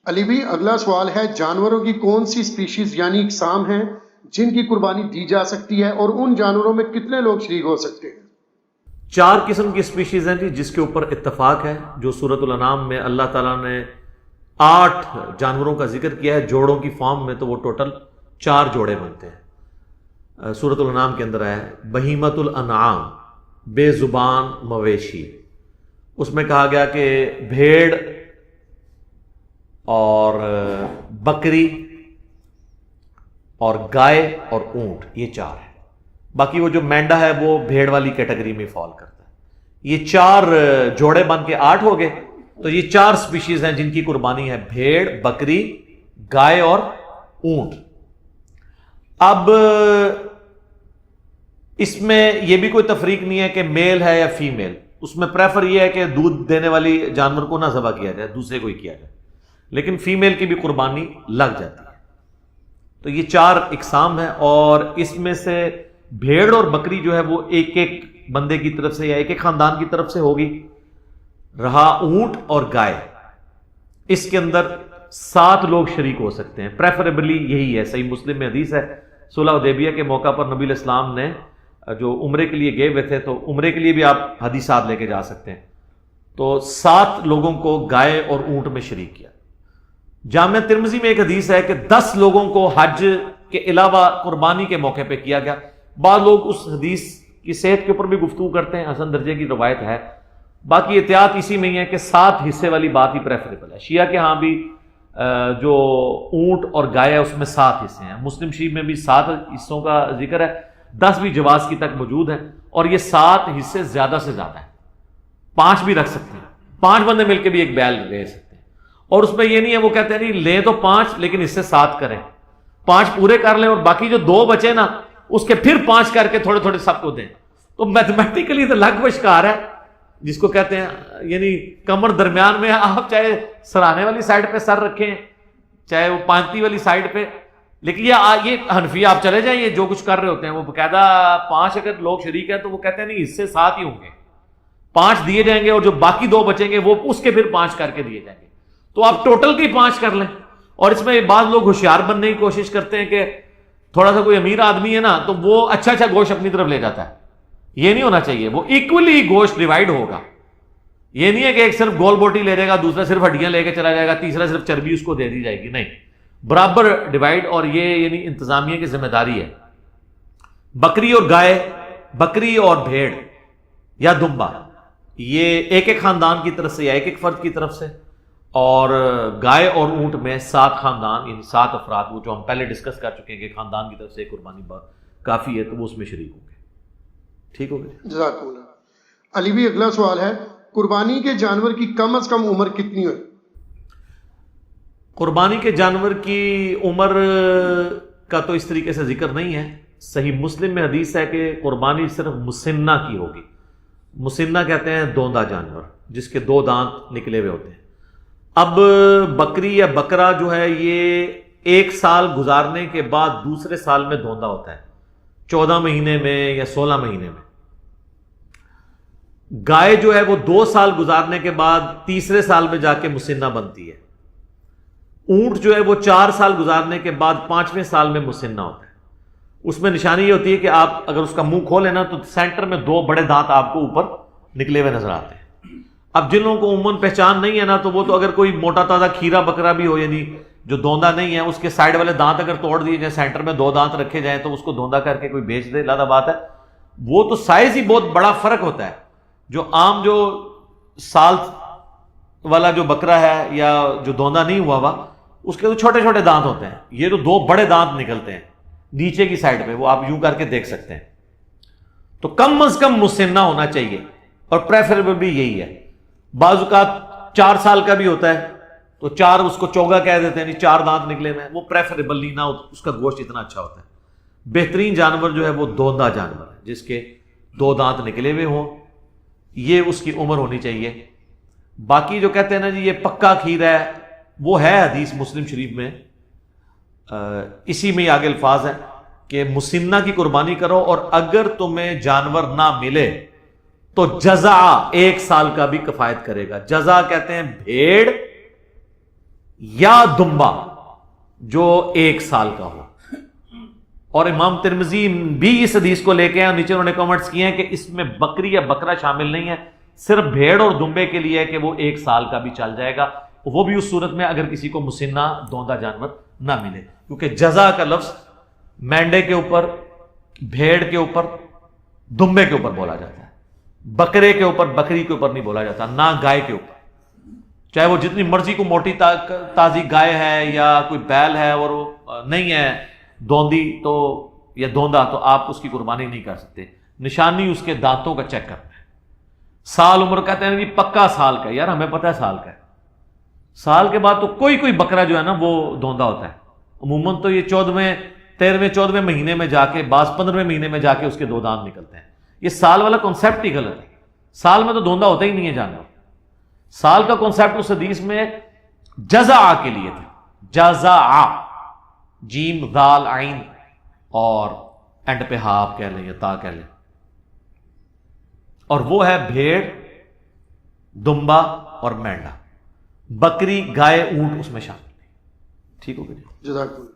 علی بھی اگلا سوال ہے، جانوروں کی کون سی سپیشیز یعنی اقسام ہیں جن کی قربانی دی جا سکتی ہے اور ان جانوروں میں کتنے لوگ شریک ہو سکتے ہیں؟ 4 قسم کی سپیشیز ہیں جی، جس کے اوپر اتفاق ہے، جو سورۃ الانعام میں اللہ تعالیٰ نے 8 جانوروں کا ذکر کیا ہے جوڑوں کی فارم میں، تو وہ ٹوٹل 4 جوڑے بنتے ہیں۔ سورۃ الانعام کے اندر ہے بہیمۃ الانعام، بے زبان مویشی، اس میں کہا گیا کہ بھیڑ اور بکری اور گائے اور اونٹ، یہ 4 ہے۔ باقی وہ جو مینڈا ہے وہ بھیڑ والی کیٹیگری میں فال کرتا ہے۔ یہ 4 جوڑے بن کے 8 ہو گئے، تو یہ 4 سپیشیز ہیں جن کی قربانی ہے، بھیڑ، بکری، گائے اور اونٹ۔ اب اس میں یہ بھی کوئی تفریق نہیں ہے کہ میل ہے یا فیمیل، اس میں پریفر یہ ہے کہ دودھ دینے والی جانور کو نہ ذبح کیا جائے، دوسرے کو ہی کیا جائے، لیکن فیمیل کی بھی قربانی لگ جاتی ہے۔ تو یہ 4 اقسام ہیں، اور اس میں سے بھیڑ اور بکری جو ہے وہ ایک ایک بندے کی طرف سے یا ایک ایک خاندان کی طرف سے ہوگی۔ رہا اونٹ اور گائے، اس کے اندر 7 لوگ شریک ہو سکتے ہیں، پریفریبلی یہی ہے۔ صحیح مسلم میں حدیث ہے، صلح حدیبیہ کے موقع پر نبی علیہ السلام نے جو عمرے کے لیے گئے ہوئے تھے، تو عمرے کے لیے بھی آپ حدیثات لے کے جا سکتے ہیں، تو 7 لوگوں کو گائے اور اونٹ میں شریک کیا۔ جامعہ ترمذی میں ایک حدیث ہے کہ 10 لوگوں کو حج کے علاوہ قربانی کے موقع پہ کیا گیا۔ بعض لوگ اس حدیث کی صحت کے اوپر بھی گفتگو کرتے ہیں، حسن درجے کی روایت ہے، باقی احتیاط اسی میں ہی ہے کہ 7 حصے والی بات ہی پریفریبل ہے۔ شیعہ کے ہاں بھی جو اونٹ اور گائے ہے اس میں 7 حصے ہیں، مسلم شریف میں بھی 7 حصوں کا ذکر ہے، 10 بھی جواز کی تک موجود ہیں، اور یہ 7 حصے زیادہ سے زیادہ ہیں، 5 بھی رکھ سکتے ہیں، 5 بندے مل کے بھی ایک بیل لے سکتے ہیں۔ اور اس میں یہ نہیں ہے وہ کہتے ہیں نہیں لیں تو 5 لیکن اس سے 7 کریں، 5 پورے کر لیں اور باقی جو 2 بچے نا اس کے پھر 5 کر کے تھوڑے تھوڑے سب کو دیں، تو میتھمیٹیکلی تو لگ و شکار ہے، جس کو کہتے ہیں یعنی کمر درمیان میں، آپ چاہے سرانے والی سائڈ پہ سر رکھیں چاہے وہ پانتی والی سائڈ پہ، لیکن یہ حنفی آپ چلے جائیں، یہ جو کچھ کر رہے ہوتے ہیں وہ باقاعدہ 5 اگر لوگ شریک ہیں تو وہ کہتے ہیں نہیں اس سے 7 ہی ہوں گے، 5 دیے جائیں گے اور جو باقی 2 بچیں گے وہ اس کے پھر 5 کر کے دیے جائیں گے، تو آپ ٹوٹل کی 5 کر لیں۔ اور اس میں بعض لوگ ہوشیار بننے کی کوشش کرتے ہیں کہ تھوڑا سا کوئی امیر آدمی ہے نا تو وہ اچھا گوشت اپنی طرف لے جاتا ہے، یہ نہیں ہونا چاہیے، وہ ایکولی گوشت ڈیوائڈ ہوگا، یہ نہیں ہے کہ ایک صرف گول بوٹی لے جائے گا، دوسرا صرف ہڈیاں لے کے چلا جائے گا، تیسرا صرف چربی اس کو دے دی جائے گی، نہیں، برابر ڈیوائڈ، اور یہ یعنی انتظامیہ کی ذمہ داری ہے۔ بکری اور گائے، بکری اور بھیڑ یا دمبا، یہ ایک ایک خاندان کی طرف سے یا ایک ایک فرد کی طرف سے، اور گائے اور اونٹ میں 7 خاندان یعنی 7 افراد، وہ جو ہم پہلے ڈسکس کر چکے ہیں کہ خاندان کی طرف سے قربانی کافی ہے تو وہ اس میں شریک ہوں گے۔ ٹھیک ہو گیا، جزاک اللہ۔ علی بھی اگلا سوال ہے، قربانی کے جانور کی کم از کم عمر کتنی ہے؟ قربانی کے جانور کی عمر کا تو اس طریقے سے ذکر نہیں ہے، صحیح مسلم میں حدیث ہے کہ قربانی صرف مسنہ کی ہوگی۔ مسنہ کہتے ہیں دوندا جانور جس کے 2 دانت نکلے ہوئے ہوتے ہیں۔ اب بکری یا بکرا جو ہے یہ 1 سال گزارنے کے بعد دوسرے سال میں دوندا ہوتا ہے، 14 مہینے میں یا 16 مہینے میں۔ گائے جو ہے وہ 2 سال گزارنے کے بعد تیسرے سال میں جا کے مسنہ بنتی ہے۔ اونٹ جو ہے وہ 4 سال گزارنے کے بعد 5ویں سال میں مسنہ ہوتا ہے۔ اس میں نشانی یہ ہوتی ہے کہ آپ اگر اس کا منہ کھولیں نا تو سینٹر میں 2 بڑے دانت آپ کو اوپر نکلے ہوئے نظر آتے ہیں۔ اب جن لوگوں کو عموماً پہچان نہیں ہے نا تو وہ تو اگر کوئی موٹا تازہ کھیرا بکرا بھی ہو یعنی جو دوندا نہیں ہے، اس کے سائڈ والے دانت اگر توڑ دیے جائیں، سینٹر میں 2 دانت رکھے جائیں تو اس کو دوندا کر کے کوئی بیچ دے، لادہ بات ہے۔ وہ تو سائز ہی بہت بڑا فرق ہوتا ہے، جو عام جو سال والا جو بکرا ہے یا جو دوندا نہیں ہوا ہوا اس کے تو چھوٹے چھوٹے دانت ہوتے ہیں، یہ تو 2 بڑے دانت نکلتے ہیں نیچے کی سائڈ پہ، وہ آپ یوں کر کے دیکھ سکتے ہیں۔ تو کم از کم مسنہ ہونا چاہیے، اور پریفریبل بھی یہی ہے۔ بعض اوقات 4 سال کا بھی ہوتا ہے تو 4 اس کو چوگا کہہ دیتے ہیں، 4 دانت نکلے میں، وہ پریفریبل نہیں، نہ اس کا گوشت اتنا اچھا ہوتا ہے۔ بہترین جانور جو ہے وہ دوندا جانور ہے جس کے 2 دانت نکلے ہوئے ہوں، یہ اس کی عمر ہونی چاہیے۔ باقی جو کہتے ہیں نا جی یہ پکا کھیر ہے، وہ ہے حدیث مسلم شریف میں، اسی میں آگے الفاظ ہیں کہ مسنہ کی قربانی کرو، اور اگر تمہیں جانور نہ ملے تو جزع 1 سال کا بھی کفایت کرے گا۔ جزع کہتے ہیں بھیڑ یا دمبا جو 1 سال کا ہو. اور امام ترمذی بھی اس حدیث کو لے کے ہیں، نیچے انہوں نے کامنٹس کیے ہیں کہ اس میں بکری یا بکرا شامل نہیں ہے، صرف بھیڑ اور دمبے کے لیے ہے کہ وہ 1 سال کا بھی چل جائے گا، وہ بھی اس صورت میں اگر کسی کو مسنہ دوندا جانور نہ ملے، کیونکہ جزا کا لفظ مینڈے کے اوپر، بھیڑ کے اوپر، دمبے کے اوپر بولا جاتا ہے، بکرے کے اوپر، بکری کے اوپر نہیں بولا جاتا، نہ گائے کے اوپر. چاہے وہ جتنی مرضی کو موٹی تازی گائے ہے یا کوئی بیل ہے اور وہ نہیں ہے دوندی تو یا دوندا، تو آپ اس کی قربانی نہیں کر سکتے. نشانی اس کے دانتوں کا چیک کرنا ہے. سال عمر کہتے ہیں جی پکا سال کا، یار ہمیں پتہ ہے سال کا ہے. سال کے بعد تو کوئی بکرا جو ہے نا وہ دوندا ہوتا ہے. عموماً تو یہ 14ویں 13ویں 14ویں مہینے میں جا کے، بعض 15ویں مہینے میں جا کے اس کے 2 دانت نکلتے ہیں. یہ سال والا کانسیپٹ ہی غلط ہے. سال میں تو دوندا ہوتا ہی نہیں ہے جانور. سال کا کانسیپٹ اس حدیث میں جزع کے لیے تھا. جزع، جیم ذال عین اور اینڈ پہ ہا آپ کہہ لیں یا تا کہہ لیں، اور وہ ہے بھیڑ، دمبا اور مینڈا. بکری، گائے، اونٹ اس میں شامل نہیں. ٹھیک ہو گیا؟ جزاک اللہ.